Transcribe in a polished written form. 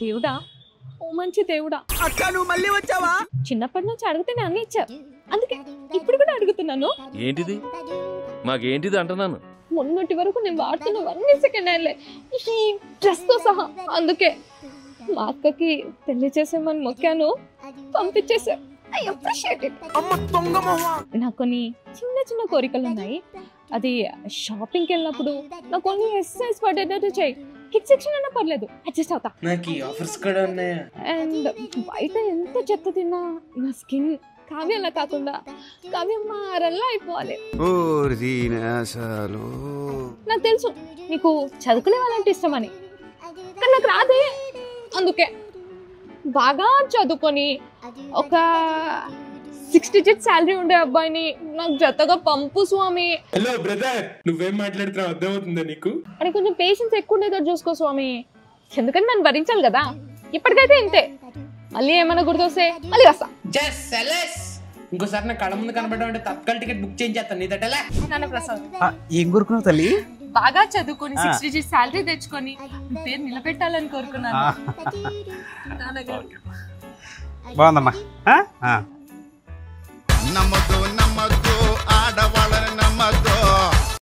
దేవుడా, ఓ మంచి దేవుడా, అక్క నువ్వు మళ్ళీ వచ్చావా? చిన్నప్పటి నుంచి అడిగితే నేను అన్ని ఇచ్చా, అందుకే ఇప్పుడు కూడా అడుగుతున్నాను. ఏంటిది మాకేంటిది అంటున్నాను. మొన్నటి వరకు నేను వాడుతున్నవన్నీ సెకండ్ హ్యాండ్లే, ఈ డ్రెస్ తో సహా. అందుకే మా అక్కకి పెళ్లి చేసేమని మొక్కాను, పంపించేసా. I appreciate it. నాకు కొన్ని చిన్న చిన్న కోరికలు ఉన్నాయి. అది షాపింగ్కి వెళ్ళినప్పుడు నాకు కొన్ని ఎక్సర్సైజ్ పడేటట్టు చేయి. కిక్ సెక్షన్ అయినా పర్లేదు, అడ్జస్ట్ అవుతా. నాకు ఆఫర్స్ కూడా ఉన్నాయా? అండ్ బయట ఎంత చెత్త తిన్నా నా స్కిన్ కావ్యంలా కాకుండా కావ్యమ్మ రల్లా అయిపోవాలి. నాకు తెలుసు నీకు చదువుకునే వాళ్ళంటే ఇష్టమని, కానీ నాకు రాదే. అందుకే బాగా చదువుకొని ఒక 6 digit శాలరీ ఉండే అబ్బాయిని నాకు జతగా పంపు స్వామి. హలో బ్రదర్, నువ్వేం మాట్లాడుతున్నావు అర్థమవుతుందా నీకు? అని కొంచెం పేషెన్స్ ఎక్కువ ఉండేదో చూసుకో స్వామి, ఎందుకంటే నన్ను భరించాలి కదా. ఇప్పటికైతే ఇంతే, మళ్ళీ ఏమైనా గుర్తొస్తే మళ్ళీ వస్తా. ఇంకోసారి నా కళ్ళ ముందు కనబడ్డా తత్కాల్ టికెట్ బుక్ చేయించేస్తాను. నీదటలా నాన్న ప్రసాద్, ఏం కోరుకున్నావు తల్లి? బాగా చదువుకొని 6 digit శాలరీ తెచ్చుకొని పేరు నిలబెట్టాలని కోరుకున్నాను. బాగుందమ్మా.